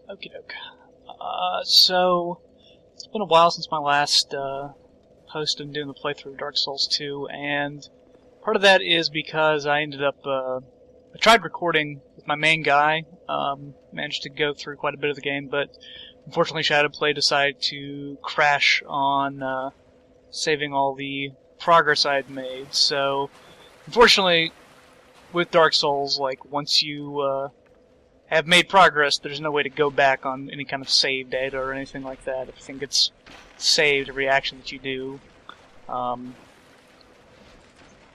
Okie doke. So, it's been a while since my last post and doing the playthrough of Dark Souls 2, and part of that is because I ended up, I tried recording with my main guy, managed to go through quite a bit of the game, but unfortunately Shadowplay decided to crash on saving all the progress I had made, so unfortunately with Dark Souls, like, once you have made progress, there's no way to go back on any kind of save data or anything like that. Everything gets saved, every action that you do.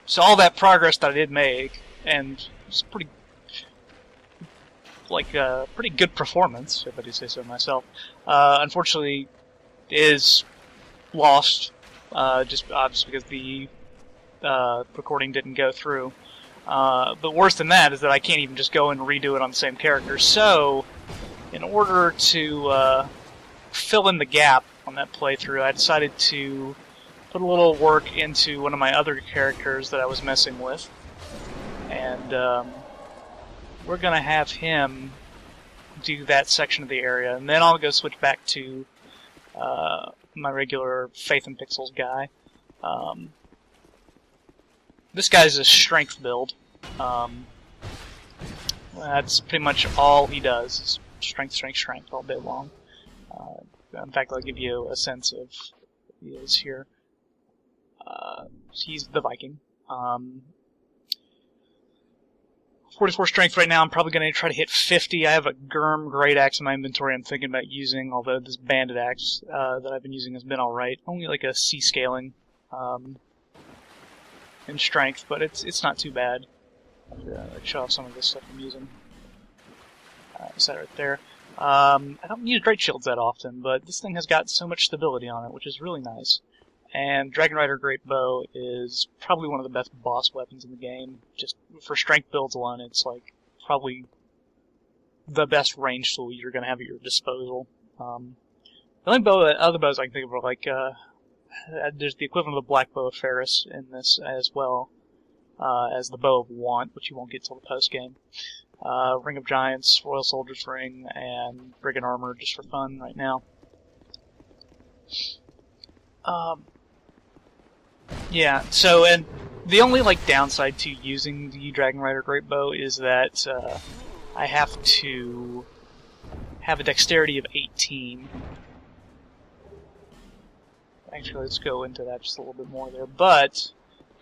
So all that progress that I did make, and it's pretty good performance, if I do say so myself, unfortunately is lost, just because the recording didn't go through. But worse than that is that I can't even just go and redo it on the same character. So, in order to fill in the gap on that playthrough, I decided to put a little work into one of my other characters that I was messing with. And we're going to have him do that section of the area. And then I'll go switch back to my regular Faith and Pixels guy. This guy's a strength build. That's pretty much all he does, is strength, strength, strength all day long. In fact, I'll give you a sense of who he is here. He's the Viking. 44 strength right now. I'm probably going to try to hit 50. I have a Gurm Great Axe in my inventory I'm thinking about using, although this Bandit Axe that I've been using has been alright. Only like a C scaling in strength, but it's not too bad. I'll show off some of this stuff I'm using. Is that right there? I don't use Great Shields that often, but this thing has got so much stability on it, which is really nice. And Dragon Rider Great Bow is probably one of the best boss weapons in the game. Just for strength builds alone, it's like probably the best range tool you're going to have at your disposal. The only other bows I can think of are like there's the equivalent of the Black Bow of Ferris in this as well, as the Bow of Want, which you won't get till the post game. Ring of Giants, Royal Soldier's Ring, and Brigand Armor just for fun right now. Yeah, so, and the only, like, downside to using the Dragon Rider Great Bow is that I have to have a dexterity of 18. Actually, let's go into that just a little bit more there. But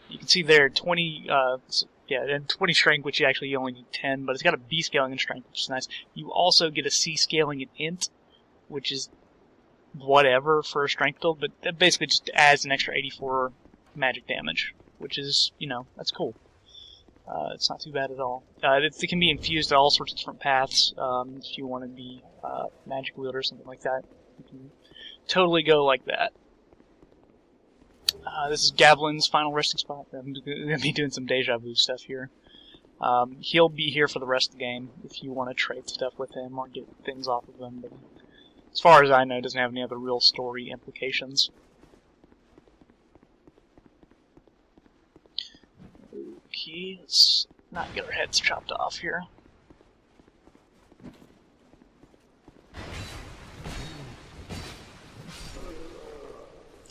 you can see there 20, and 20 strength, which you actually only need 10, but it's got a B scaling in strength, which is nice. You also get a C scaling in int, which is whatever for a strength build, but that basically just adds an extra 84 magic damage, which is, that's cool. It's not too bad at all. It can be infused at all sorts of different paths. If you want to be magic wielder or something like that, you can totally go like that. This is Gavlin's final resting spot. I'm going to be doing some deja vu stuff here. He'll be here for the rest of the game if you want to trade stuff with him or get things off of him. But as far as I know, it doesn't have any other real story implications. Okay, let's not get our heads chopped off here.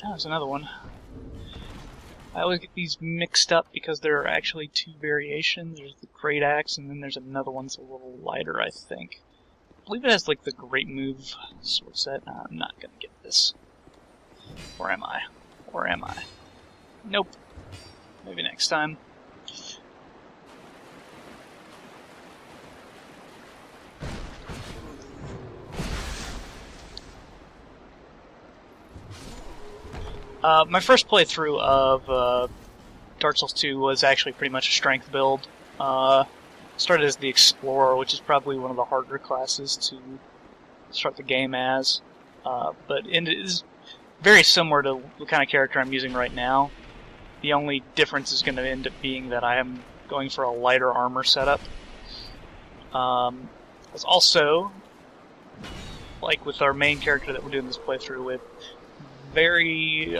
Oh, there's another one. I always get these mixed up because there are actually two variations. There's the Great Axe, and then there's another one that's a little lighter, I think. I believe it has, like, the Great Move sword set. I'm not gonna get this. Or am I? Or am I? Nope. Maybe next time. My first playthrough of Dark Souls 2 was actually pretty much a strength build. Started as the Explorer, which is probably one of the harder classes to start the game as. But it is very similar to the kind of character I'm using right now. The only difference is going to end up being that I am going for a lighter armor setup. It's also, like with our main character that we're doing this playthrough with, very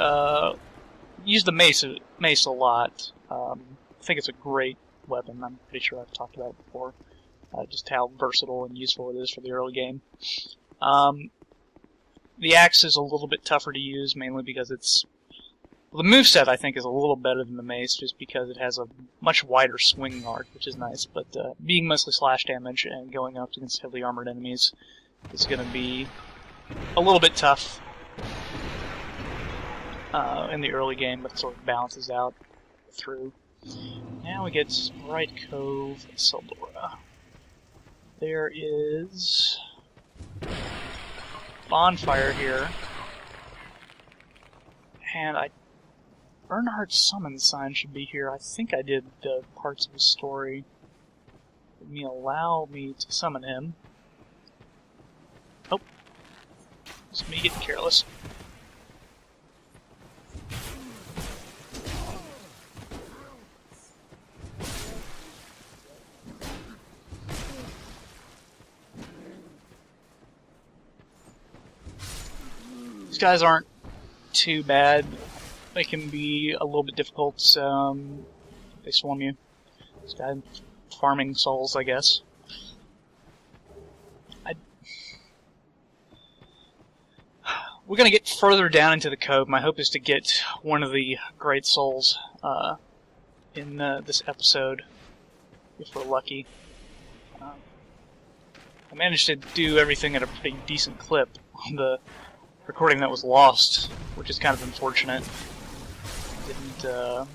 use the mace a lot. I think it's a great weapon. I'm pretty sure I've talked about it before. just how versatile and useful it is for the early game. The axe is a little bit tougher to use, mainly because it's... Well, the moveset, I think, is a little better than the mace, just because it has a much wider swing arc, which is nice. But being mostly slash damage and going up against heavily armored enemies is going to be a little bit tough in the early game, but it sort of balances out through. Now we get Bright Cove, Seldora. There is... bonfire here, and Bernhard's summon sign should be here. I think I did the parts of the story that allow me to summon him. Oh, it's me getting careless. These guys aren't too bad. They can be a little bit difficult if they swarm you. This guy farming souls, I guess. We're going to get further down into the cove. My hope is to get one of the great souls in this episode, if we're lucky. I managed to do everything at a pretty decent clip on the recording that was lost, which is kind of unfortunate. Didn't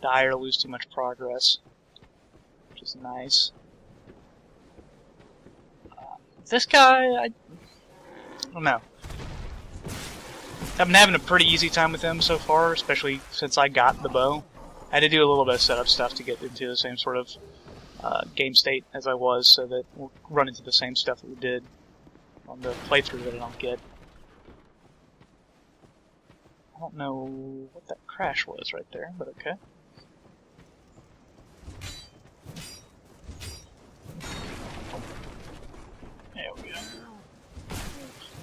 die or lose too much progress, which is nice. This guy, I don't know. I've been having a pretty easy time with him so far, especially since I got the bow. I had to do a little bit of setup stuff to get into the same sort of game state as I was, so that we'll run into the same stuff that we did on the playthrough that I don't get. I don't know what that crash was right there, but okay. There we go.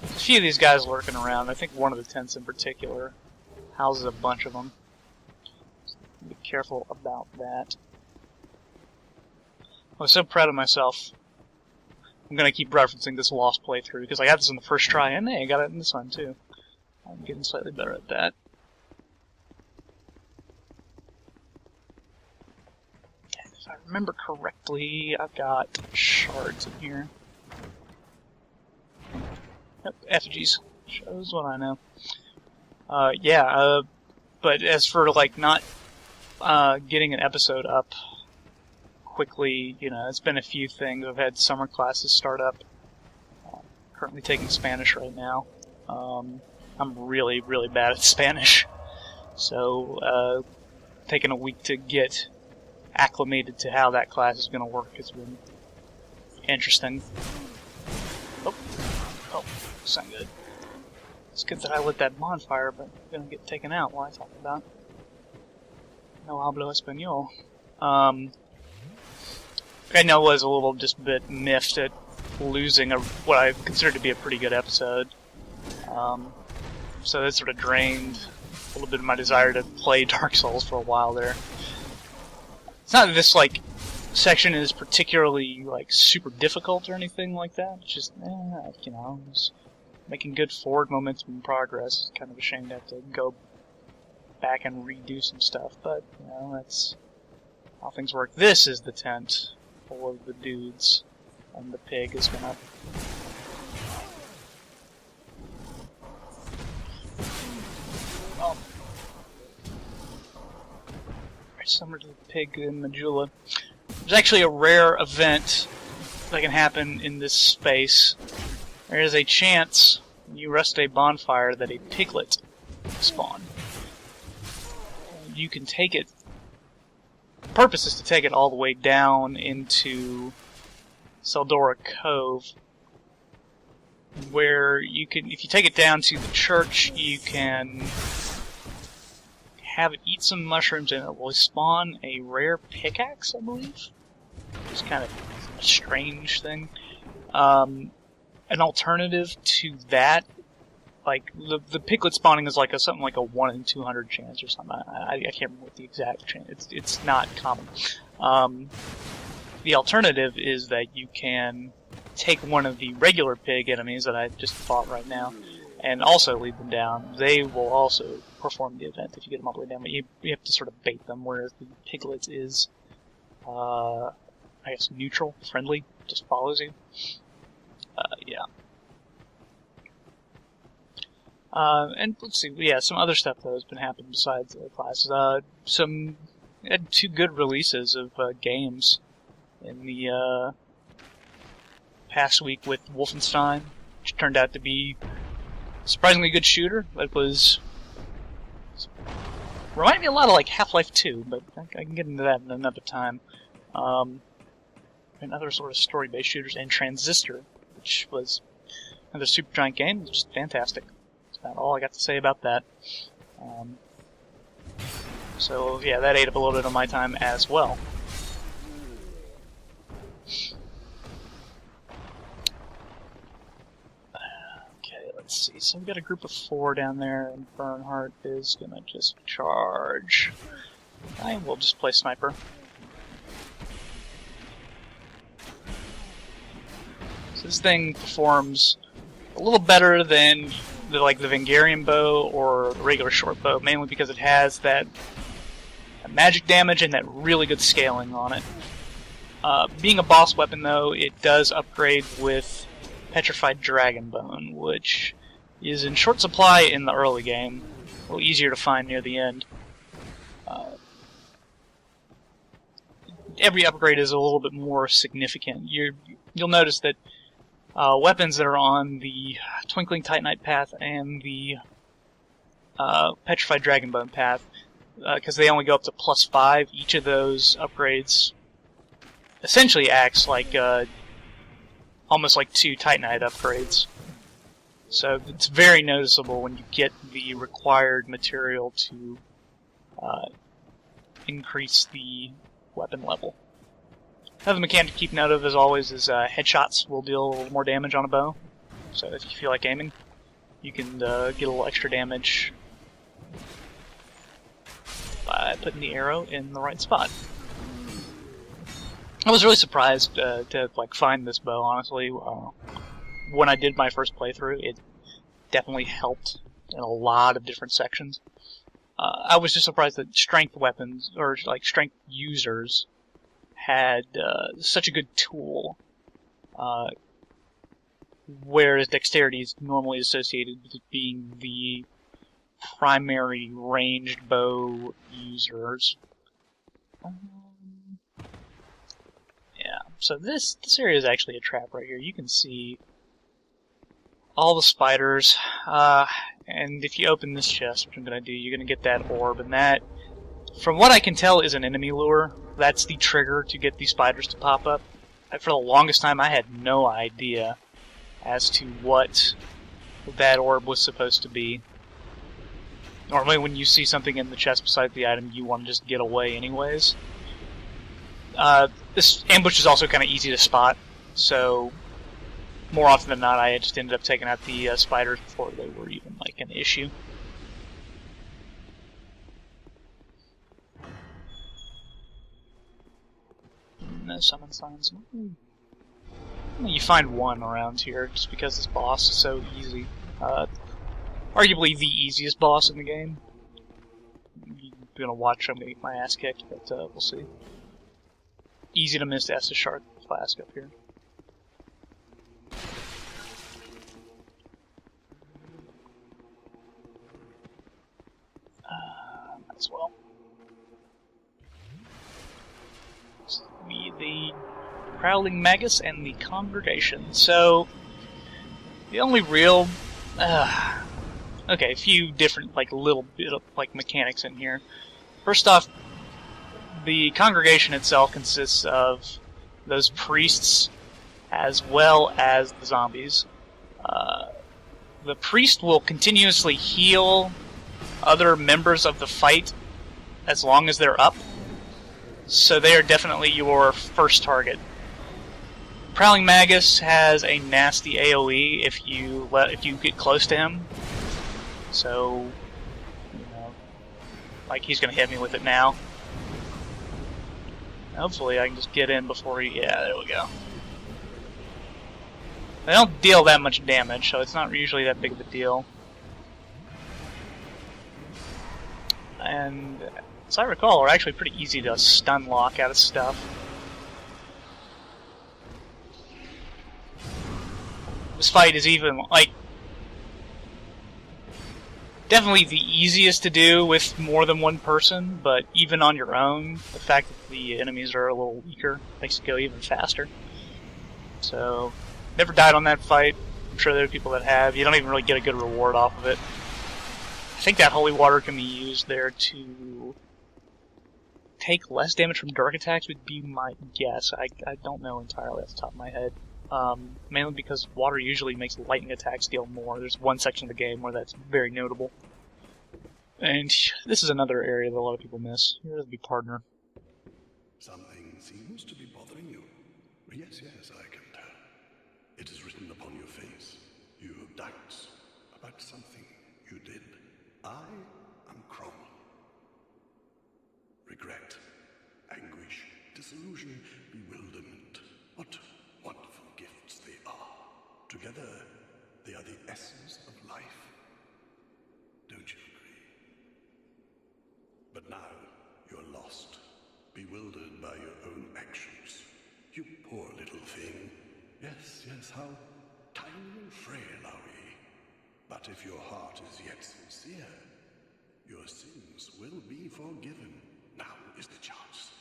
There's a few of these guys lurking around. I think one of the tents in particular houses a bunch of them. So be careful about that. I was so proud of myself. I'm going to keep referencing this lost playthrough, because I got this in the first try, and hey, I got it in this one too. I'm getting slightly better at that. And if I remember correctly, I've got shards in here. Yep, effigies. Shows what I know. But as for, like, not getting an episode up quickly, you know, it's been a few things. I've had summer classes start up. Currently taking Spanish right now. I'm really, really bad at Spanish. So, taking a week to get acclimated to how that class is going to work has been interesting. Oh, that's not good. It's good that I lit that bonfire, but I'm going to get taken out while I talk about No hablo español. I know was a little just a bit miffed at losing what I considered to be a pretty good episode. So that sort of drained a little bit of my desire to play Dark Souls for a while there. It's not that this, like, section is particularly, like, super difficult or anything like that. It's just, you know, just making good forward momentum and progress. It's kind of a shame to have to go back and redo some stuff, but, you know, that's how things work. This is the tent full of the dudes, and the pig is gonna... Very similar to the pig in Majula. There's actually a rare event that can happen in this space. There is a chance, when you rest a bonfire, that a piglet will spawn. You can take it. The purpose is to take it all the way down into Seldora Cove, where you can, if you take it down to the church, you can have it eat some mushrooms and it will spawn a rare pickaxe, I believe. Which is kind of a strange thing. An alternative to that, like, the piglet spawning is like something like a 1 in 200 chance or something. I can't remember what the exact chance. It's not common. The alternative is that you can take one of the regular pig enemies that I just fought right now, and also lead them down. They will also perform the event if you get them all the way down, but you have to sort of bait them, whereas the piglets is, I guess, neutral, friendly, just follows you. Yeah. And let's see, yeah, some other stuff that has been happening besides the classes. Had 2 good releases of games in the past week with Wolfenstein, which turned out to be a surprisingly good shooter. It was reminded me a lot of like Half-Life 2, but I can get into that in another time. And other sort of story-based shooters, and Transistor, which was another Supergiant game, which is fantastic. That's about all I got to say about that. So yeah, that ate up a little bit of my time as well. Okay, let's see. So we've got a group of 4 down there, and Bernhardt is gonna just charge. I will just play sniper. So this thing performs a little better than the Vengarian bow or the regular short bow, mainly because it has that magic damage and that really good scaling on it. Being a boss weapon, though, it does upgrade with Petrified Dragon Bone, which is in short supply in the early game, a little easier to find near the end. Every upgrade is a little bit more significant. You'll notice that weapons that are on the Twinkling Titanite path and the Petrified Dragonbone path, because they only go up to +5, each of those upgrades essentially acts like almost like 2 Titanite upgrades. So it's very noticeable when you get the required material to increase the weapon level. Another mechanic to keep note of, as always, is headshots will deal a little more damage on a bow. So if you feel like aiming, you can get a little extra damage by putting the arrow in the right spot. I was really surprised to find this bow, honestly. When I did my first playthrough, it definitely helped in a lot of different sections. I was just surprised that strength weapons, or strength users, had such a good tool, whereas dexterity is normally associated with being the primary ranged bow users. Yeah, so this area is actually a trap right here. You can see all the spiders, and if you open this chest, which I'm going to do, you're going to get that orb, and that, from what I can tell, is an enemy lure. That's the trigger to get these spiders to pop up. For the longest time, I had no idea as to what that orb was supposed to be. Normally, when you see something in the chest beside the item, you want to just get away anyways. This ambush is also kind of easy to spot, so more often than not, I just ended up taking out the spiders before they were even an issue. No summon signs. You find one around here just because this boss is so easy. Arguably the easiest boss in the game. You're gonna watch, I'm gonna get my ass kicked, but we'll see. Easy to miss Estus Shark Flask up here. Might as well. The Prowling Magus and the Congregation. So, the only real... okay, a few different, little bit of, mechanics in here. First off, the Congregation itself consists of those priests as well as the zombies. The priest will continuously heal other members of the fight as long as they're up. So they are definitely your first target. Prowling Magus has a nasty AoE if you get close to him. So, he's gonna hit me with it now. Hopefully I can just get in before he... Yeah, there we go. They don't deal that much damage, so it's not usually that big of a deal. And as I recall, they're actually pretty easy to stun lock out of stuff. This fight is even, like, definitely the easiest to do with more than one person, but even on your own, the fact that the enemies are a little weaker makes it go even faster. So, never died on that fight. I'm sure there are people that have. You don't even really get a good reward off of it. I think that holy water can be used there to take less damage from dark attacks would be my guess. I don't know entirely off the top of my head. Mainly because water usually makes lightning attacks deal more. There's one section of the game where that's very notable. And this is another area that a lot of people miss. Here's the partner. Something seems to be bothering you. Yes, I can tell. It is written upon your face. You have doubts about something you did. I am Cromwell. Regret, anguish, disillusion, bewilderment. What wonderful gifts they are. Together, they are the essence of life. Don't you agree? But now, you're lost, bewildered by your own actions. You poor little thing. Yes, how tiny and frail are we. But if your heart is yet sincere, your sins will be forgiven. Now is the chance.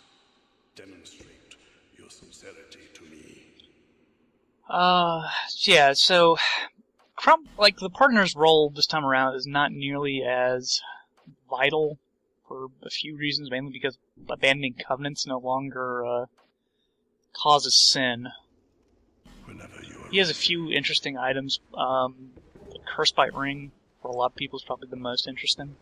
Demonstrate your sincerity to me. Yeah, so like the partner's role this time around is not nearly as vital for a few reasons, mainly because abandoning covenants no longer causes sin. He has a few interesting items. The Curse Bite Ring, for a lot of people, is probably the most interesting.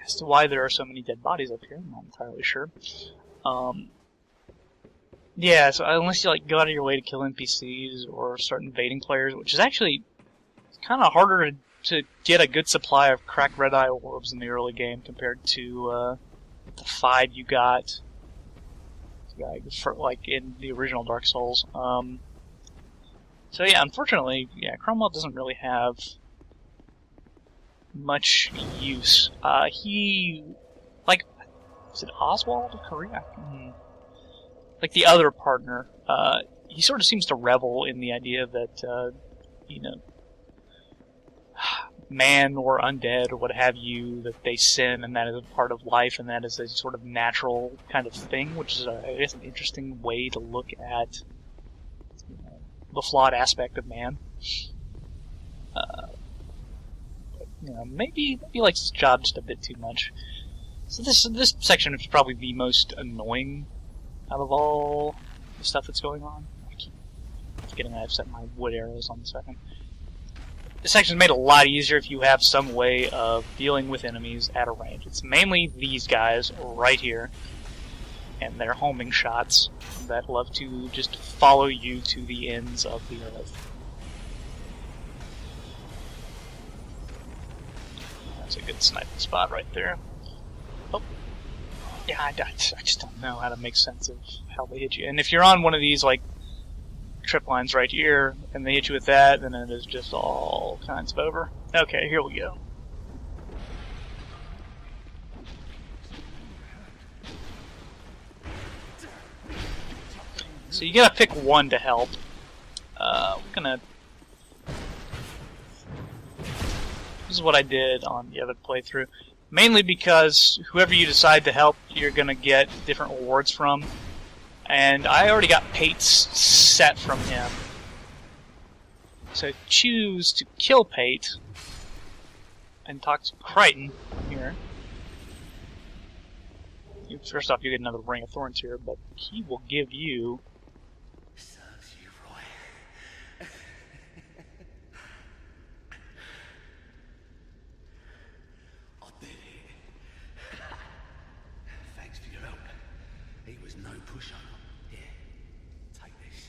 As to why there are so many dead bodies up here, I'm not entirely sure. Yeah, so unless you like go out of your way to kill NPCs or start invading players, which is actually kind of harder to get a good supply of cracked red eye orbs in the early game compared to the 5 you got for, like in the original Dark Souls. So yeah, unfortunately, Cromwell doesn't really have much use. He, like, is it Oswald of Korea? Like the other partner, he sort of seems to revel in the idea that, man or undead or what have you, that they sin and that is a part of life and that is a sort of natural kind of thing, which is, I guess, an interesting way to look at the flawed aspect of man. Maybe he likes his job just a bit too much. So this section is probably the most annoying out of all the stuff that's going on. I keep forgetting that I've set my wood arrows on the second. This section is made a lot easier if you have some way of dealing with enemies at a range. It's mainly these guys right here, and their homing shots that love to just follow you to the ends of the earth. That's a good sniping spot right there. Oh. Yeah, I just don't know how to make sense of how they hit you. And if you're on one of these, like, trip lines right here, and they hit you with that, then it is just all kinds of over. Okay, here we go. So you gotta pick one to help. This is what I did on the other playthrough. Mainly because whoever you decide to help, you're gonna get different rewards from. And I already got Pate's set from him. So choose to kill Pate and talk to Crichton here. First off, you get another Ring of Thorns here, but he will give you... Serves you right. I did it. Thanks for your help. He was no pushover. Here, take this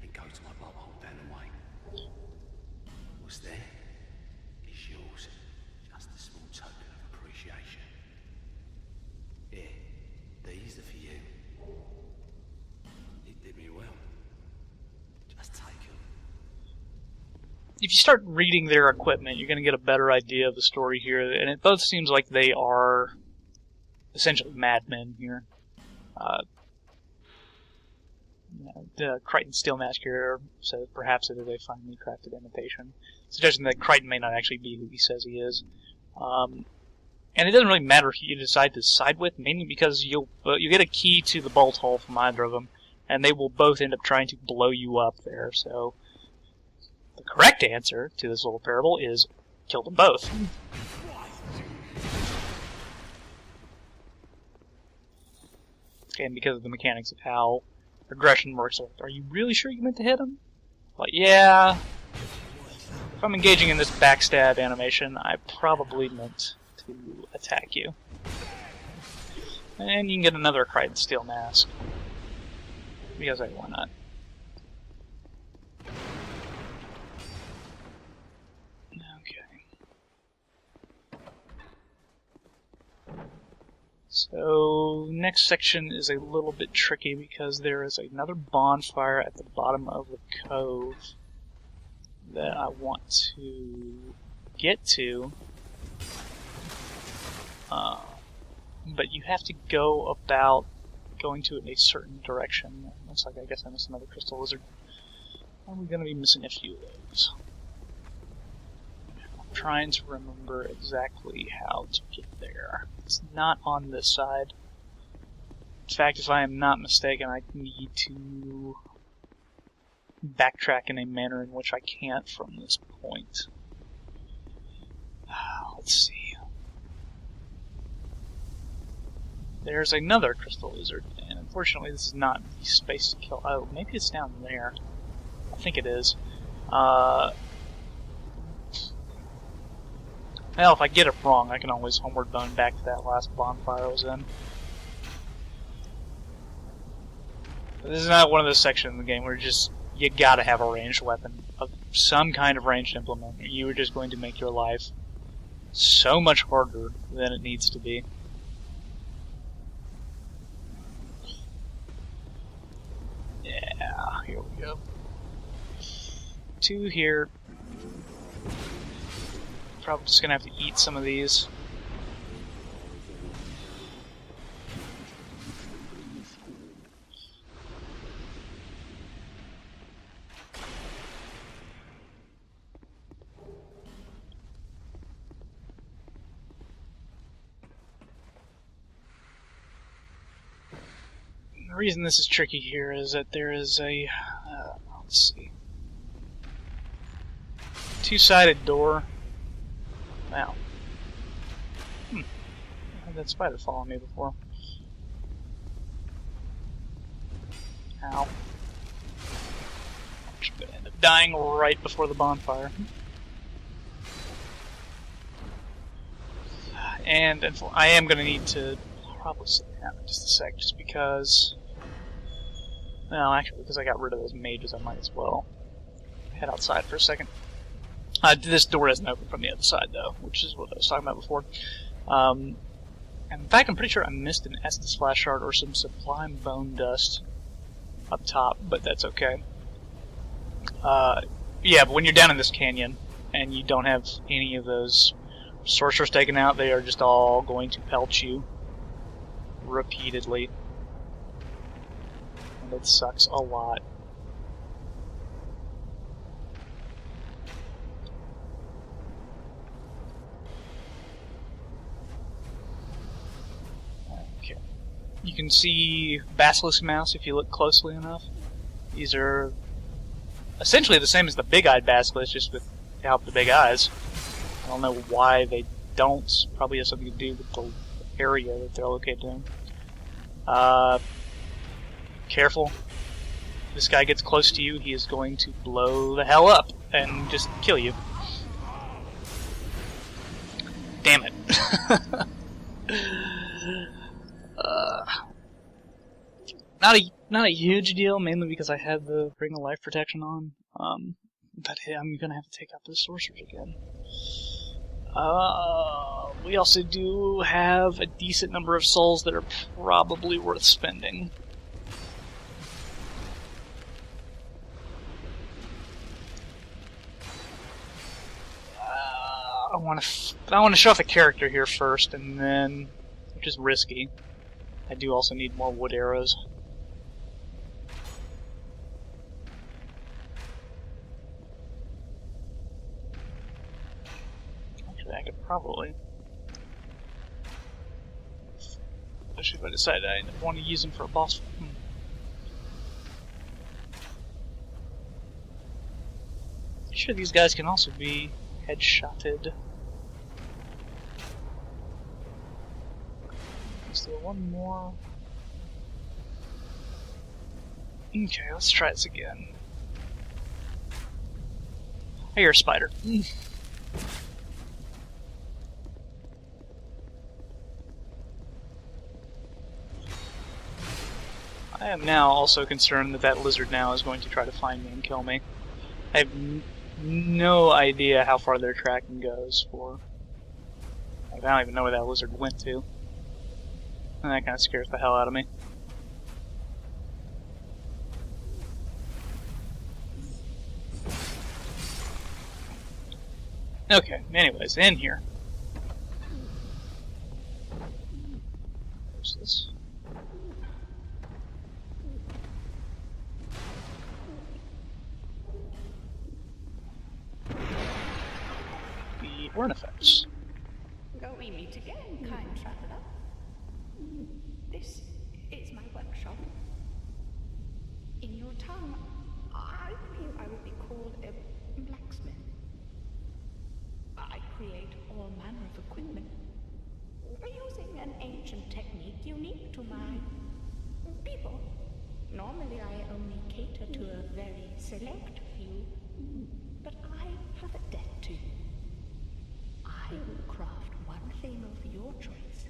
and go to my bubble down the way. What's there is yours. Just a small token of appreciation. Here, if you start reading their equipment, you're going to get a better idea of the story here, and it both seems like they are essentially madmen here. The Crichton Steel Mask here says perhaps it is a finely crafted imitation, suggesting that Crichton may not actually be who he says he is. And it doesn't really matter who you decide to side with, mainly because you get a key to the bolt hole from either of them, and they will both end up trying to blow you up there. So the correct answer to this little parable is kill them both. And because of the mechanics of how aggression works, like, are you really sure you meant to hit him? Well, yeah. If I'm engaging in this backstab animation, I probably meant to attack you. And you can get another Crichton Steel Mask. Because, hey, why not? So, next section is a little bit tricky because there is another bonfire at the bottom of the cove that I want to get to. But you have to go about going to it in a certain direction. Looks like I guess I missed another crystal lizard. I'm going to be missing a few of those. Trying to remember exactly how to get there. It's not on this side. In fact, if I am not mistaken, I need to backtrack in a manner in which I can't from this point. Let's see. There's another crystal lizard, and unfortunately this is not the space to kill. Oh, maybe it's down there. I think it is. Well, if I get it wrong, I can always homeward bone back to that last bonfire I was in. But this is not one of those sections of the game where you gotta have a ranged weapon of some kind of ranged implement. You are just going to make your life so much harder than it needs to be. Yeah, here we go. 2 here. Probably just gonna have to eat some of these. The reason this is tricky here is that there is a, let's see, 2-sided door. Wow. I had that spider fall on me before. Ow. I'm just gonna end up dying right before the bonfire. And I am gonna need to probably sit down in just a sec, just because... Well, actually, because I got rid of those mages, I might as well head outside for a second. This door isn't open from the other side, though, which is what I was talking about before. And in fact, I'm pretty sure I missed an Estus Flash Shard or some Sublime Bone Dust up top, but that's okay. Yeah, but when you're down in this canyon, and you don't have any of those sorcerers taken out, they are just all going to pelt you repeatedly. And it sucks a lot. You can see Basilisk Mouse if you look closely enough. These are essentially the same as the big-eyed basilisk, just without the big eyes. I don't know why they don't. Probably has something to do with the area that they're located in. Careful. If this guy gets close to you, he is going to blow the hell up and just kill you. Damn it. Not a huge deal, mainly because I had the Ring of Life Protection on. But hey, I'm gonna have to take out those sorcerers again. We also do have a decent number of souls that are probably worth spending. I want to show off the character here first, and then, which is risky. I do also need more wood arrows. Actually, I could probably, especially if I decide I want to use them for a boss fight. Sure, these guys can also be headshotted. Is there one more? Okay, let's try this again. I hear a spider. I am now also concerned that that lizard now is going to try to find me and kill me. I have no idea how far their tracking goes for. Like, I don't even know where that lizard went to. And that kind of scares the hell out of me. Okay, anyways, in here. What's this? The ornifex. Go we meet again, kind traveller. This is my workshop. In your tongue, I believe I would be called a blacksmith. I create all manner of equipment, using an ancient technique unique to my people. Normally I only cater to a very select few, but I have a debt to you. I will craft one thing of your choice.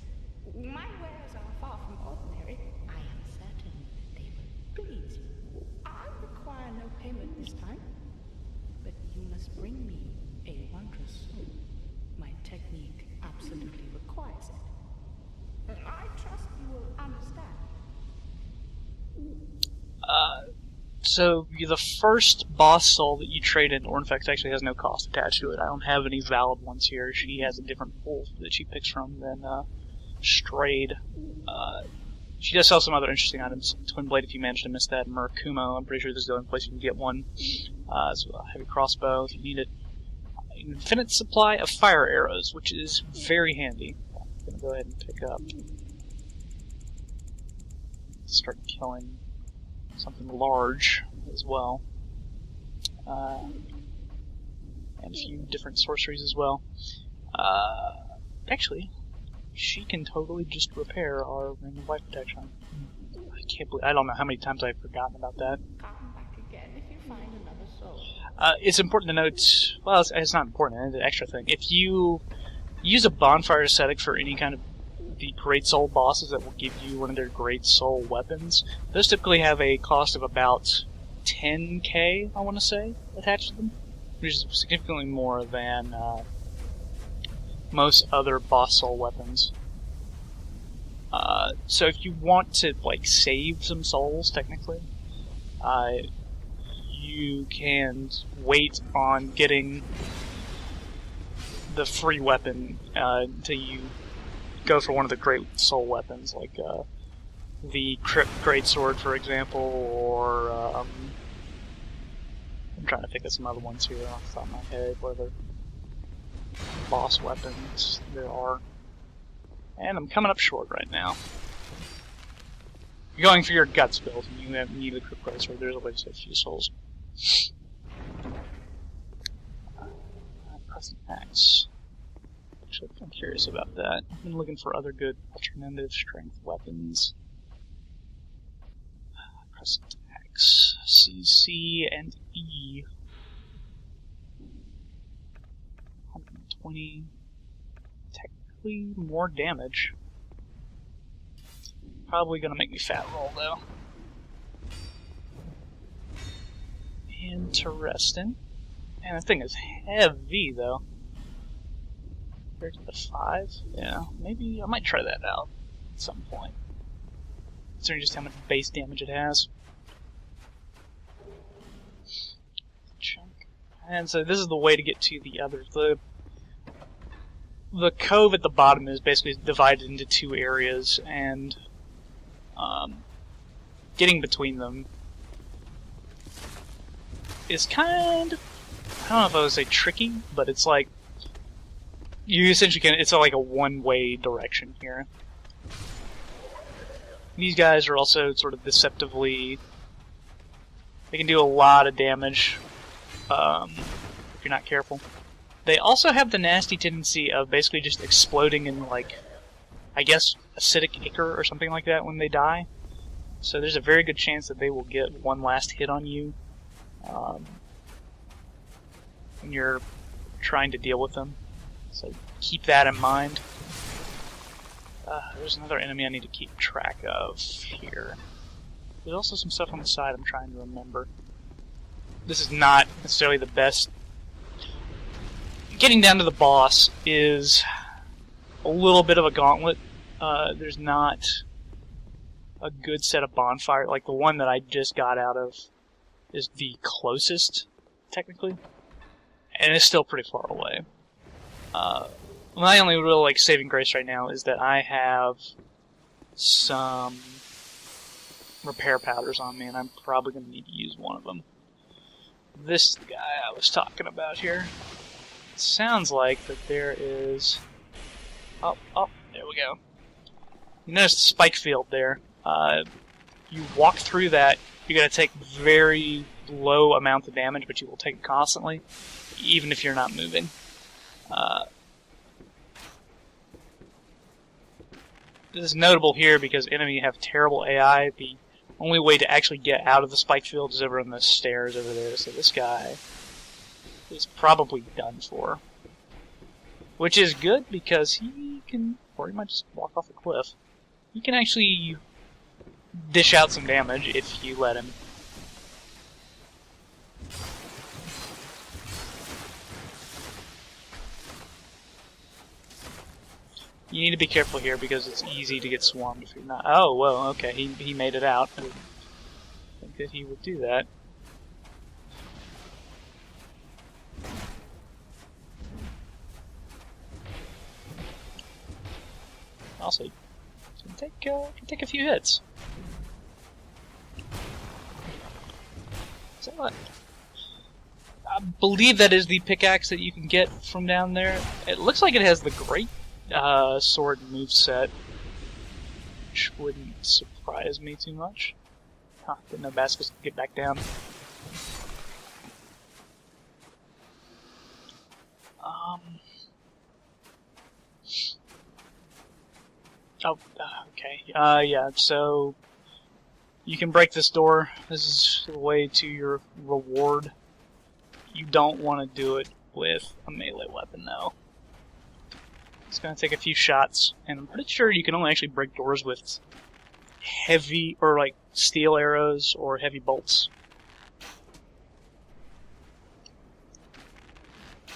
My wares are far from ordinary. I am certain they will please you. I require no payment this time, but you must bring me a wondrous soul. My technique absolutely requires it. I trust you will understand. So the first boss soul that you trade in Ornifex actually has no cost attached to it. I don't have any valid ones here. She has a different pool that she picks from than Strayed. She does sell some other interesting items. Twin Blade, if you manage to miss that. Murakumo, I'm pretty sure this is the only place you can get one. So a heavy crossbow, if you need it. Infinite supply of fire arrows, which is very handy. I'm going to go ahead and pick up. Start killing something large as well. And a few different sorceries as well. Actually, she can totally just repair our ring of life protection. I can't believe, I don't know how many times I've forgotten about that. Come back again if you find another soul. It's important to note, well, it's not important, it's an extra thing. If you use a bonfire aesthetic for any kind of the Great Soul bosses that will give you one of their Great Soul weapons, those typically have a cost of about 10k, I want to say, attached to them, which is significantly more than most other boss soul weapons. So if you want to like save some souls, technically, you can wait on getting the free weapon until you go for one of the Great Soul weapons, like the Crypt Great Sword, for example, or I'm trying to think of some other ones here off the top of my head, what other boss weapons there are. And I'm coming up short right now. You're going for your guts build, and you need the Crypt Great Sword. There's a way to save a few souls. Pressing Axe. Actually, I'm curious about that. I've been looking for other good alternative strength weapons. Crescent Axe, CC, and E. 120. Technically more damage. Probably gonna make me fat roll though. Interesting. Man, that thing is heavy though. Compared to the 5? Yeah, maybe I might try that out at some point. Considering just how much base damage it has. Chunk. And so this is the way to get to the other. The the cove at the bottom is basically divided into two areas, and getting between them is kind of, I don't know if I would say tricky, but it's like, you essentially can, it's like a one-way direction here. These guys are also sort of deceptively, they can do a lot of damage if you're not careful. They also have the nasty tendency of basically just exploding in, like, I guess, acidic ichor or something like that when they die. So there's a very good chance that they will get one last hit on you when you're trying to deal with them. So keep that in mind. There's another enemy I need to keep track of here. There's also some stuff on the side I'm trying to remember. This is not necessarily the best. Getting down to the boss is a little bit of a gauntlet. There's not a good set of bonfire. Like the one that I just got out of is the closest, technically, and it's still pretty far away. My only real like saving grace right now is that I have some repair powders on me, and I'm probably going to need to use one of them. This is the guy I was talking about here. It sounds like that there is... Oh, there we go. You notice the spike field there. You walk through that, you're going to take very low amounts of damage, but you will take it constantly, even if you're not moving. This is notable here because enemy have terrible AI. The only way to actually get out of the spike field is over on the stairs over there, so this guy is probably done for. Which is good because he can, or he might just walk off a cliff. He can actually dish out some damage if you let him. You need to be careful here because it's easy to get swarmed if you're not. Oh, well, okay, he made it out. I didn't think that he would do that. Also, you can take a few hits. So what? I believe that is the pickaxe that you can get from down there. It looks like it has the great sword moveset, which wouldn't surprise me too much. Huh, didn't know Baskus could get back down. Okay. Yeah, so you can break this door. This is the way to your reward. You don't want to do it with a melee weapon, though. It's going to take a few shots, and I'm pretty sure you can only actually break doors with heavy, or like steel arrows or heavy bolts.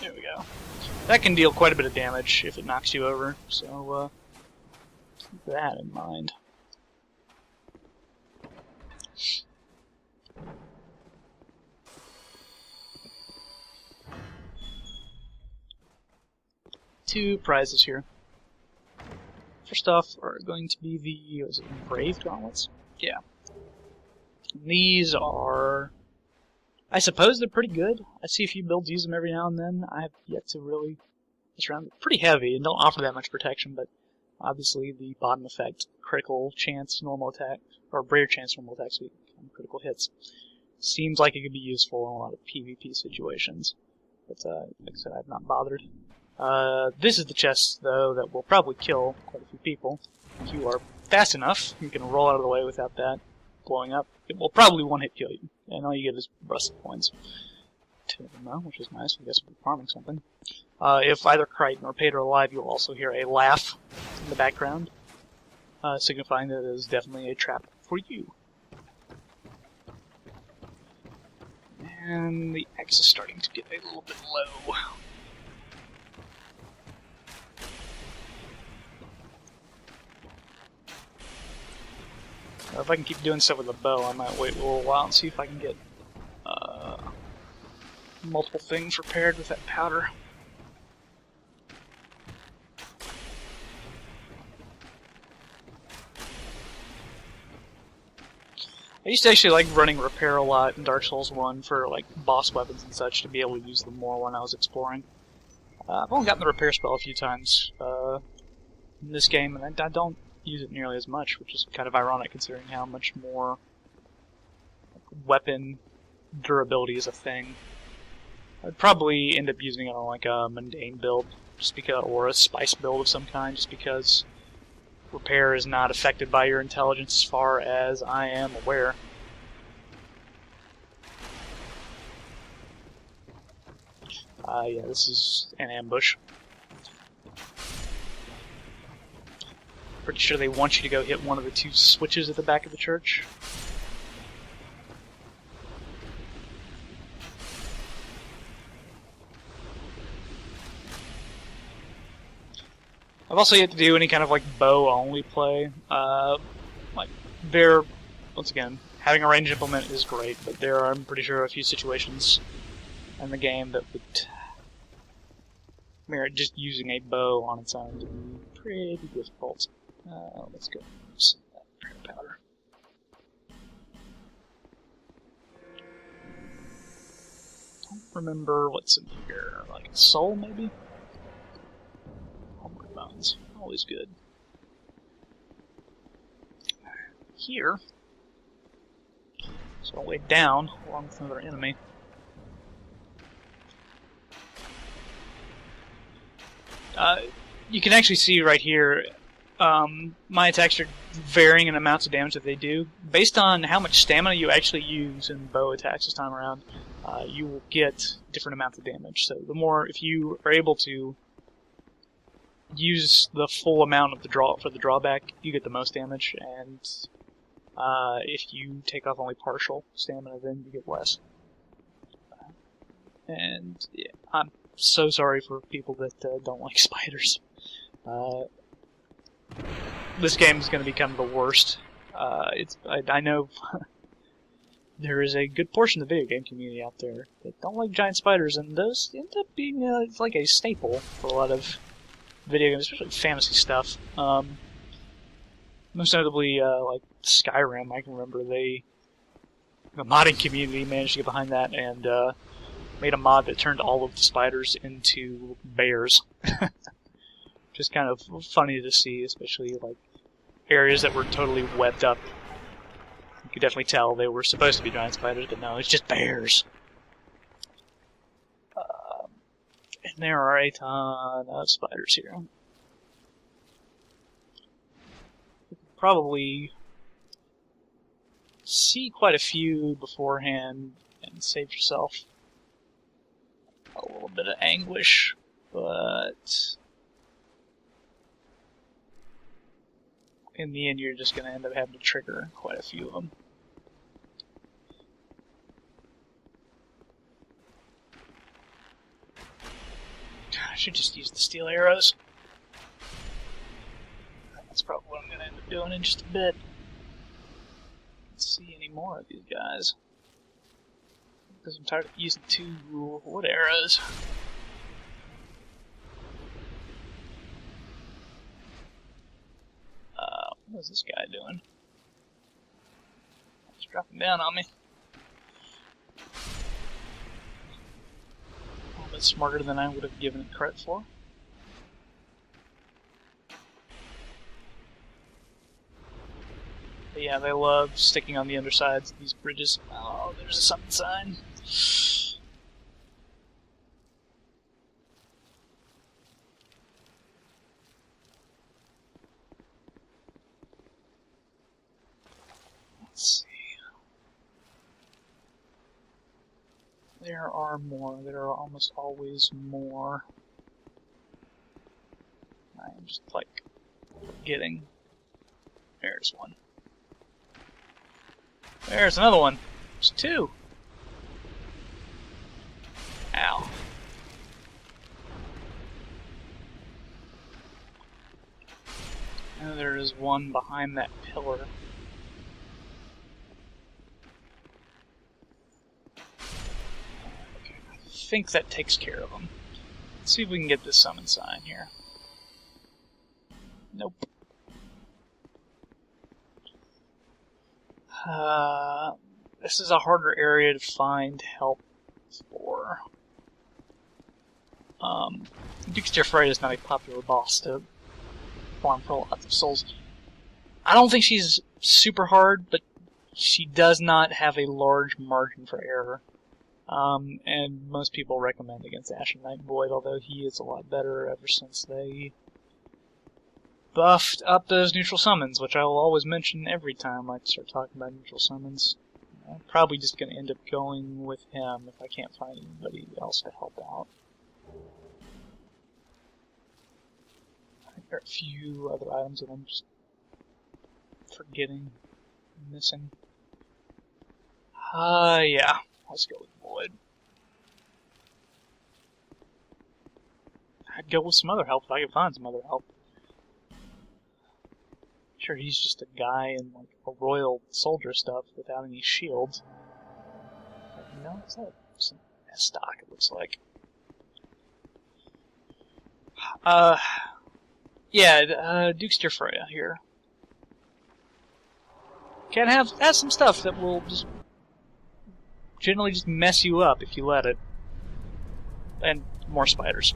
There we go. That can deal quite a bit of damage if it knocks you over, so keep that in mind. Two prizes here. First off are going to be the, was it Brave Gauntlets? Yeah. These are, I suppose they're pretty good. I see a few builds use them every now and then. I have yet to really mess around. They're pretty heavy and don't offer that much protection, but obviously the bottom effect, critical chance normal attack, or rare chance normal attacks with critical hits, seems like it could be useful in a lot of PvP situations. But like I said, I've not bothered. This is the chest, though, that will probably kill quite a few people. If you are fast enough, you can roll out of the way without that blowing up. It will probably one-hit kill you, and all you get is rusted points. 2 of them, though, which is nice. I guess we're farming something. If either Crichton or Pate are alive, you'll also hear a laugh in the background, signifying that it is definitely a trap for you. And the axe is starting to get a little bit low. If I can keep doing stuff with the bow, I might wait a little while and see if I can get multiple things repaired with that powder. I used to actually like running repair a lot in Dark Souls 1 for like boss weapons and such, to be able to use them more when I was exploring. I've only gotten the repair spell a few times in this game, and I don't use it nearly as much, which is kind of ironic considering how much more weapon durability is a thing. I'd probably end up using it on like a mundane build, just because, or a spice build of some kind, just because repair is not affected by your intelligence as far as I am aware. Yeah, this is an ambush. Pretty sure they want you to go hit one of the 2 switches at the back of the church. I've also yet to do any kind of like bow-only play. Like there, once again, having a ranged implement is great, but there are, I'm pretty sure, a few situations in the game that would merit just using a bow on its own to be pretty difficult. Let's go send that prayer powder. Don't remember what's in here. Like a soul, maybe? Homeward bones. Always good. Here, so I'll way down along with another enemy. You can actually see right here, my attacks are varying in amounts of damage that they do. Based on how much stamina you actually use in bow attacks this time around, you will get different amounts of damage. So the more, if you are able to use the full amount of the drawback, you get the most damage, and if you take off only partial stamina, then you get less. And yeah, I'm so sorry for people that don't like spiders. This game is going to become the worst. I know there is a good portion of the video game community out there that don't like giant spiders, and those end up being it's like a staple for a lot of video games, especially fantasy stuff. Most notably, like Skyrim, I can remember the modding community managed to get behind that and made a mod that turned all of the spiders into bears. Just kind of funny to see, especially like areas that were totally webbed up. You could definitely tell they were supposed to be giant spiders, but no, it's just bears. And there are a ton of spiders here. You could probably see quite a few beforehand and save yourself a little bit of anguish, but in the end you're just going to end up having to trigger quite a few of them. I should just use the steel arrows. That's probably what I'm going to end up doing in just a bit. Let's see any more of these guys, because I'm tired of using 2 wood arrows. What is this guy doing? He's dropping down on me. A little bit smarter than I would have given it credit for. But yeah, they love sticking on the undersides of these bridges. Oh, there's a summon sign. Let's see. There are more. There are almost always more. I am just like forgetting. There's one. There's another one. There's 2. Ow. And there is one behind that pillar. Okay, I think that takes care of them. Let's see if we can get this summon sign here. Nope. This is a harder area to find help for. Dukes Frey is not a popular boss to farm for lots of souls. I don't think she's super hard, but she does not have a large margin for error. And most people recommend against Ashen Knight Void, although he is a lot better ever since they buffed up those neutral summons, which I will always mention every time I start talking about neutral summons. I'm probably just going to end up going with him if I can't find anybody else to help out. I think there are a few other items that I'm just forgetting, missing. Yeah. Let's go with Void. I'd go with some other help if I could find some other help. Sure, he's just a guy in like a royal soldier stuff without any shields. No, it's not some stock, it looks like. Yeah, Duke's Freya here. Has some stuff that will just generally just mess you up if you let it. And more spiders.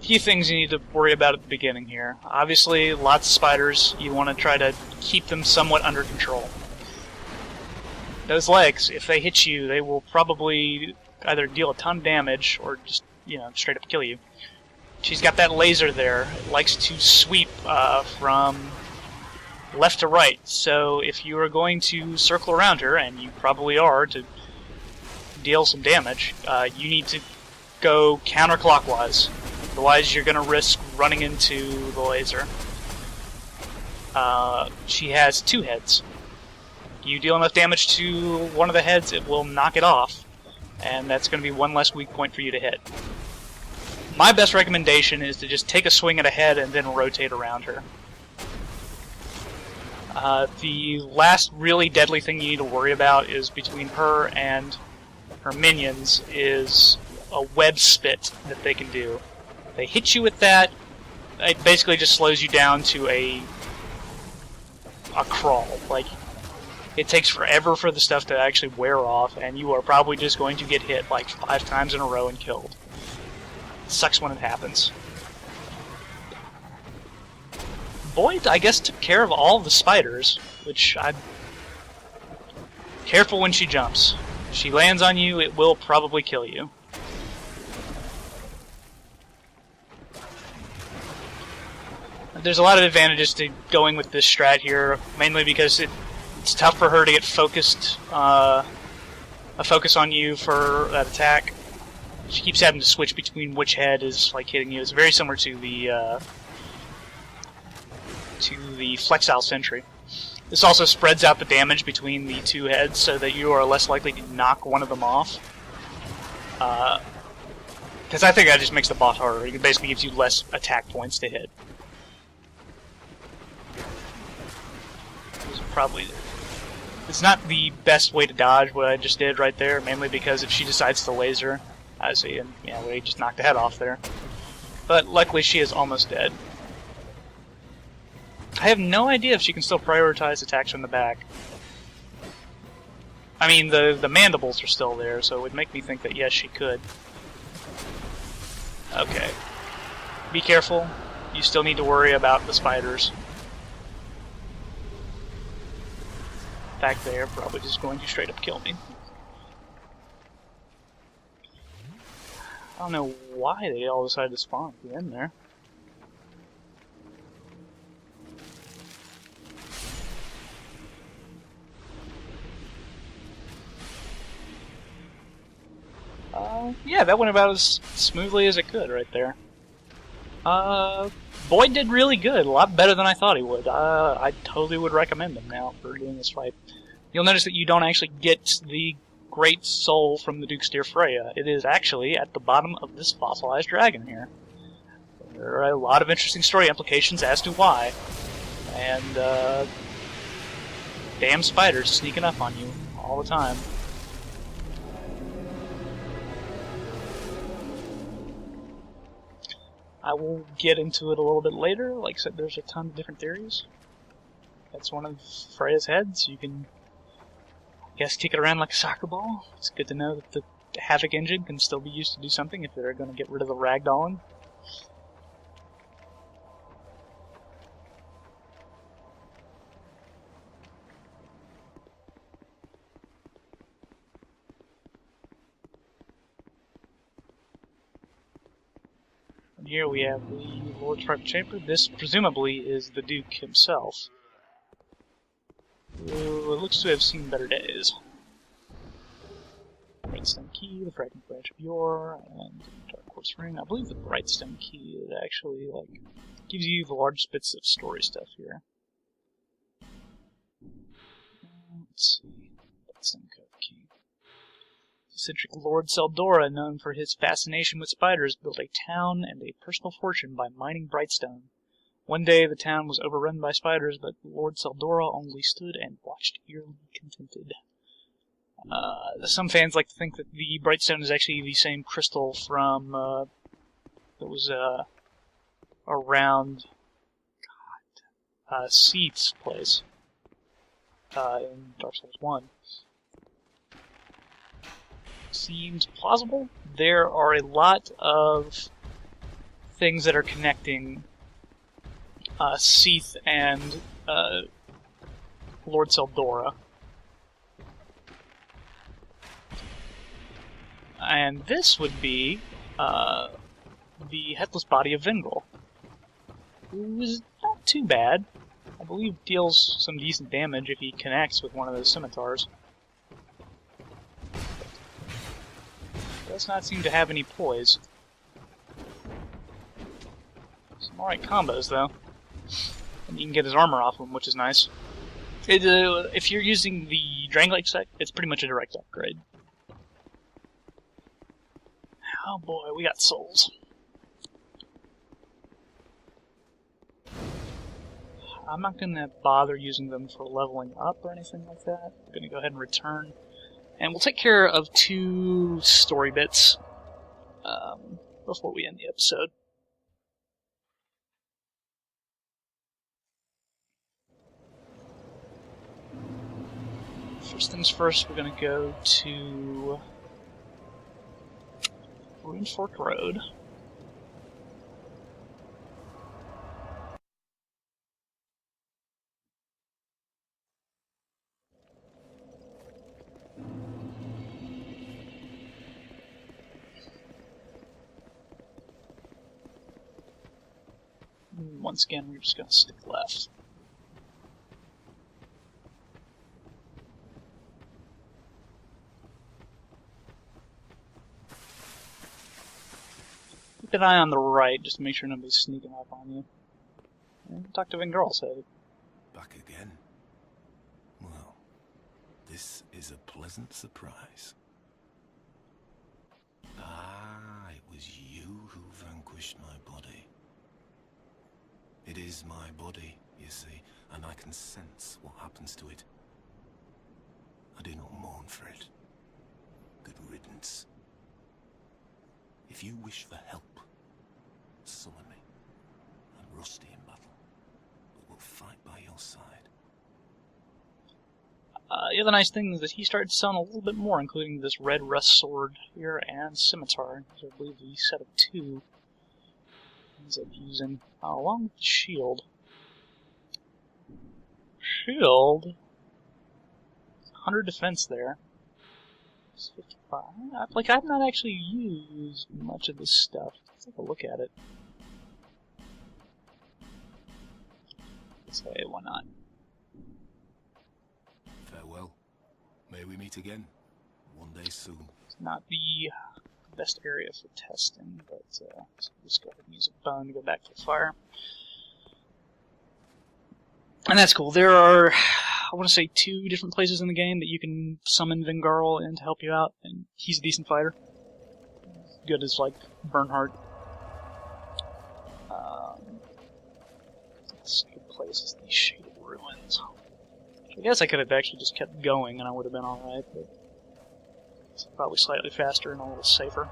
Few things you need to worry about at the beginning here. Obviously, lots of spiders. You want to try to keep them somewhat under control. Those legs, if they hit you, they will probably either deal a ton of damage or just, straight up kill you. She's got that laser there. It likes to sweep from left to right. So if you are going to circle around her, and you probably are, to deal some damage, you need to go counterclockwise. Otherwise, you're going to risk running into the laser. She has 2 heads. You deal enough damage to one of the heads, it will knock it off. And that's going to be one less weak point for you to hit. My best recommendation is to just take a swing at a head and then rotate around her. The last really deadly thing you need to worry about is between her and her minions is a web spit that they can do. They hit you with that, it basically just slows you down to a crawl. Like, it takes forever for the stuff to actually wear off, and you are probably just going to get hit like 5 times in a row and killed. It sucks when it happens. Void, I guess, took care of all the spiders, which I'm careful when she jumps. If she lands on you, it will probably kill you. There's a lot of advantages to going with this strat here, mainly because it's tough for her to get focused, a focus on you for that attack. She keeps having to switch between which head is like hitting you. It's very similar to the Flexile Sentry. This also spreads out the damage between the 2 heads so that you are less likely to knock one of them off. Because I think that just makes the boss harder. It basically gives you less attack points to hit. It's not the best way to dodge what I just did right there, mainly because if she decides to laser, we just knocked the head off there. But luckily she is almost dead. I have no idea if she can still prioritize attacks from the back. I mean, the mandibles are still there, so it would make me think that yes, she could. Okay. Be careful. You still need to worry about the spiders. In fact, they are probably just going to straight up kill me. I don't know why they all decided to spawn at the end there. Yeah, that went about as smoothly as it could right there. Boyd did really good, a lot better than I thought he would. I totally would recommend him now for doing this fight. You'll notice that you don't actually get the great soul from the Duke's dear Freya. It is actually at the bottom of this fossilized dragon here. There are a lot of interesting story implications as to why. And, damn spiders sneaking up on you all the time. I will get into it a little bit later. Like I said, there's a ton of different theories. That's one of Freya's heads. You can, I guess, kick it around like a soccer ball. It's good to know that the Havoc engine can still be used to do something if they're going to get rid of the ragdolling. And here we have the Lord's private chamber. This, presumably, is the Duke himself. Ooh, it looks to have seen better days. Brightstone Key, the Fragment Branch of Yore, and Dark Quartz Ring. I believe the Brightstone Key is actually, like, gives you the large bits of story stuff here. Let's see. Brightstone Cove Key. The eccentric Lord Seldora, known for his fascination with spiders, built a town and a personal fortune by mining Brightstone. One day the town was overrun by spiders, but Lord Seldora only stood and watched eerily contented. Some fans like to think that the Brightstone is actually the same crystal from, that was, around, Seath's place, in Dark Souls 1. Seems plausible. There are a lot of things that are connecting, Seath and, Lord Seldora. And this would be the headless body of Vingel, who is not too bad. I believe deals some decent damage if he connects with one of those scimitars. Does not seem to have any poise. Some alright combos, though. And you can get his armor off him, which is nice. If you're using the Dranglake set, it's pretty much a direct upgrade. Oh boy, we got souls. I'm not going to bother using them for leveling up or anything like that. I'm going to go ahead and return. And we'll take care of 2 story bits before we end the episode. First things first, we're going to go to Rune Fork Road. Once again, we're just going to stick left. Keep an eye on the right, just to make sure nobody's sneaking up on you. And talk to Vingirl, say. Back again? Well, this is a pleasant surprise. Ah, it was you who vanquished my body. It is my body, you see, and I can sense what happens to it. I do not mourn for it. Good riddance. If you wish for help, summon me. I'm rusty in battle, but will fight by your side. The other nice thing is that he started selling a little bit more, including this red rust sword here and scimitar. So I believe the set of 2 ends up using, along with the shield. Shield? 100 defense there. It's 55. Like, I've not actually used much of this stuff. Let's take a look at it. Let's say, why not? Farewell. May we meet again, one day soon. It's not the best area for testing, but so just go ahead and use a bone to go back to the fire. And that's cool. There are, I want to say, 2 different places in the game that you can summon Vingarl in to help you out, and he's a decent fighter. Good as, like, Bernhardt. Let's see, good places, these shaded ruins. I guess I could have actually just kept going and I would have been alright, but it's probably slightly faster and a little safer.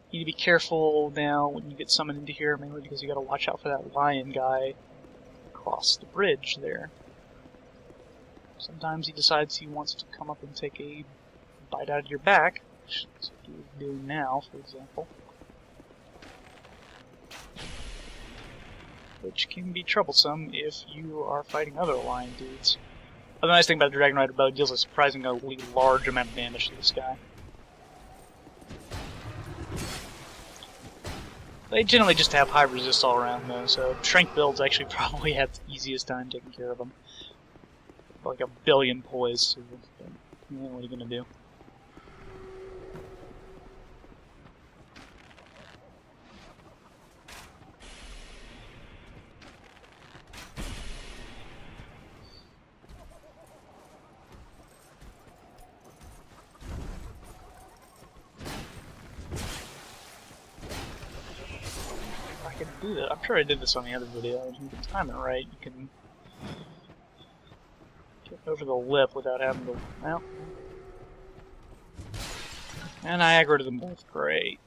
You need to be careful now when you get summoned into here, mainly because you gotta watch out for that lion guy across the bridge there. Sometimes he decides he wants to come up and take a bite out of your back, which is what he's doing now, for example. Which can be troublesome if you are fighting other lion dudes. But the nice thing about the Dragon Rider bow, it deals a surprisingly large amount of damage to this guy. They generally just have high resist all around though, so strength builds actually probably have the easiest time taking care of them. Like a billion poise, so what are you gonna do? I can do that. I'm sure I did this on the other video. If you can time it right, you can get over the lip without having to. Well. And I aggroed them both. Great.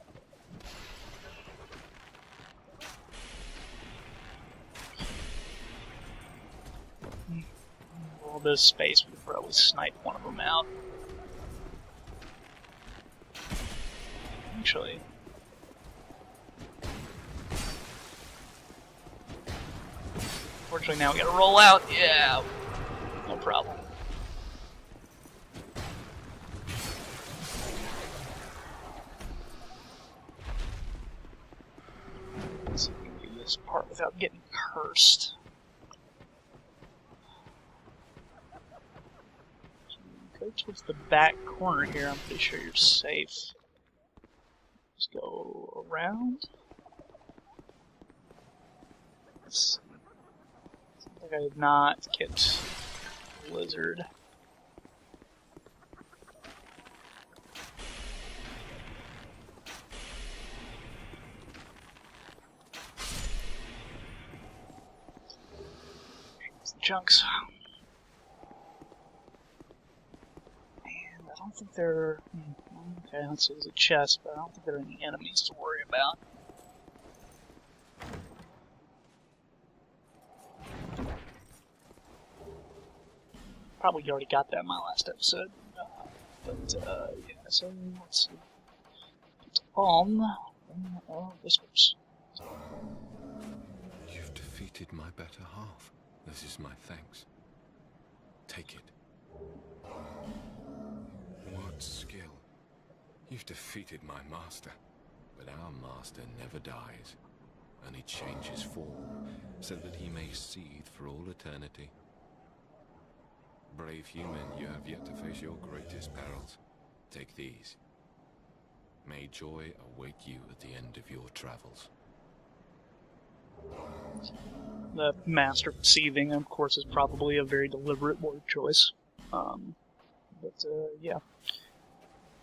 All this space, we could probably snipe one of them out. Actually. Fortunately, now we gotta roll out. Yeah, no problem. Let's see if we can do this part without getting cursed. Go towards the back corner here. I'm pretty sure you're safe. Just go around. Let's see. I did not get Lizard. Here's the chunks. And I don't think there are... Okay, let's see, there's a chest, but I don't think there are any enemies to worry about. Probably already got that in my last episode. Yeah, so let's see. Whispers. You've defeated my better half. This is my thanks. Take it. What skill. You've defeated my master. But our master never dies. And he changes form so that he may seethe for all eternity. Brave human, you have yet to face your greatest perils. Take these. May joy await you at the end of your travels. The Master of Seething, of course, is probably a very deliberate word choice. Yeah.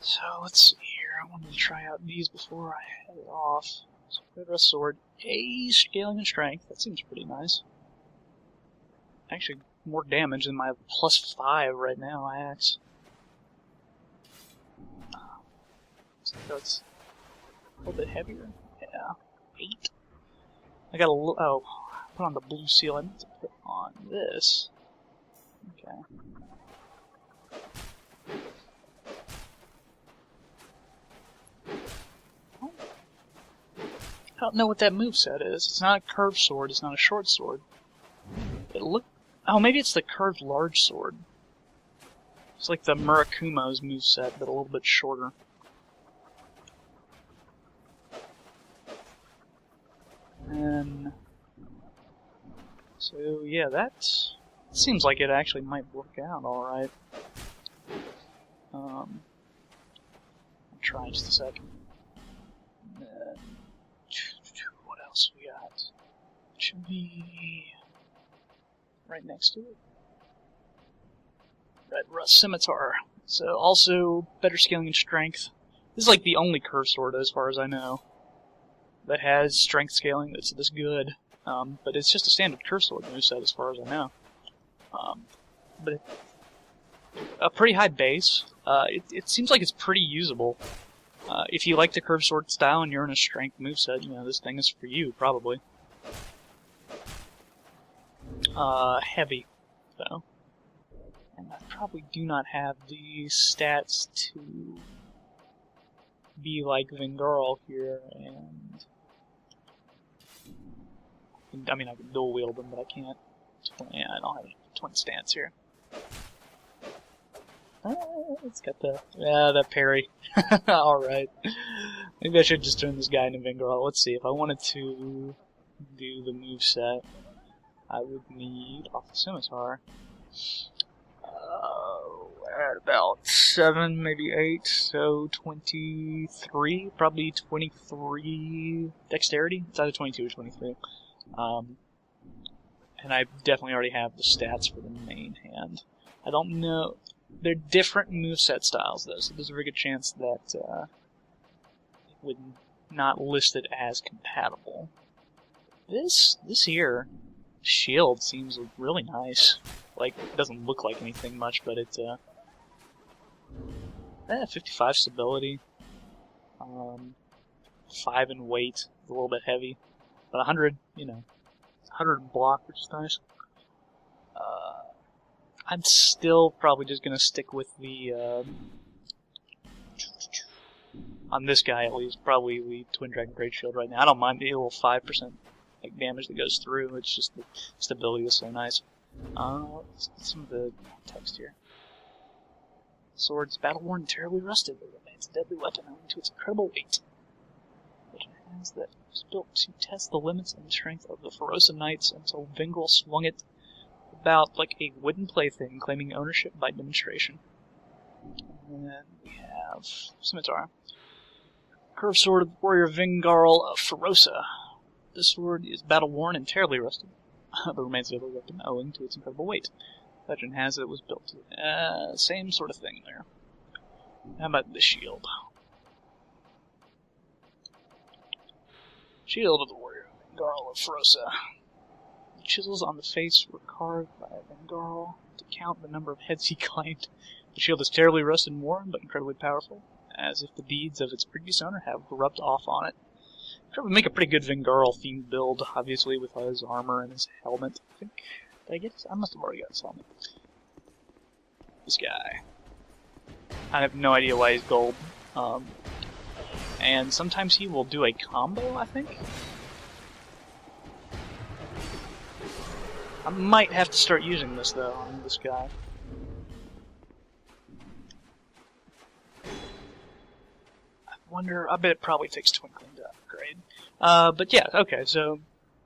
So, let's see here. I wanted to try out these before I head off. So, Red Rust Sword. A scaling and strength. That seems pretty nice. Actually, more damage than my +5 right now, axe. So it's a little bit heavier. Yeah. 8. I got a little. Oh, put on the blue seal. I need to put on this. Okay. I don't know what that moveset is. It's not a curved sword. It's not a short sword. It looked. Oh, maybe it's the curved large sword. It's like the Murakumo's moveset, but a little bit shorter. And so yeah, that seems like it actually might work out all right. I'm trying just a sec. What else we got? Should be right next to it. Red Rust Scimitar. So also better scaling and strength. This is like the only curve sword, as far as I know, that has strength scaling that's this good. But it's just a standard curve sword moveset, as far as I know. But a pretty high base. It seems like it's pretty usable. If you like the curve sword style and you're in a strength moveset, you know, this thing is for you, probably. Heavy, though. And I probably do not have the stats to be like Vingarl here, and I mean, I can dual wield them, but I can't. Yeah, I don't have a twin stance here. It's got the parry. Alright. Maybe I should just turn this guy into Vingarl. Let's see, if I wanted to do the moveset, I would need, off the Scimitar, at about 7, maybe 8, so 23, probably 23 dexterity. It's either 22 or 23. And I definitely already have the stats for the main hand. I don't know. They're different moveset styles, though, so there's a very good chance that it would not list it as compatible. This here, shield seems really nice. Like, it doesn't look like anything much, but it's 55 stability, 5 in weight, a little bit heavy, but 100, you know, 100 in block, which is nice. I'm still probably just gonna stick with the on this guy at least, probably the Twin Dragon Great Shield right now. I don't mind the little 5% like damage that goes through. It's just the stability is so nice. Let's get some of the text here. Sword's battle-worn and terribly rusted, but remains a deadly weapon owing to its incredible weight. Legend has that it was built to test the limits and strength of the Ferosa Knights until Vingarl swung it about like a wooden plaything, claiming ownership by demonstration. And then we have Scimitar. Curved sword of the warrior Vingarl of Ferosa. This sword is battle-worn and terribly rusted, but remains a deadly weapon owing to its incredible weight. Legend has it was built to same sort of thing there. How about the shield? Shield of the warrior Vingarl of Ferosa. The chisels on the face were carved by Vingarl to count the number of heads he claimed. The shield is terribly rusted and worn, but incredibly powerful, as if the deeds of its previous owner have rubbed off on it. Would make a pretty good Vingarl themed build, obviously, with his armor and his helmet. I think. Did I get his? I must have already got his helmet. This guy. I have no idea why he's gold. And sometimes he will do a combo, I think. I might have to start using this, though, on this guy. I bet it probably takes Twinkling to upgrade. But yeah, okay, so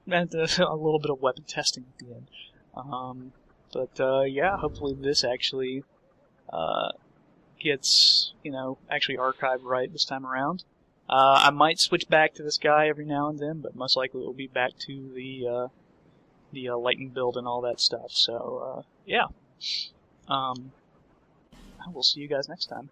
that's a little bit of weapon testing at the end. Yeah, hopefully this actually gets, actually archived right this time around. I might switch back to this guy every now and then, but most likely it will be back to the lightning build and all that stuff. So, yeah. I will see you guys next time.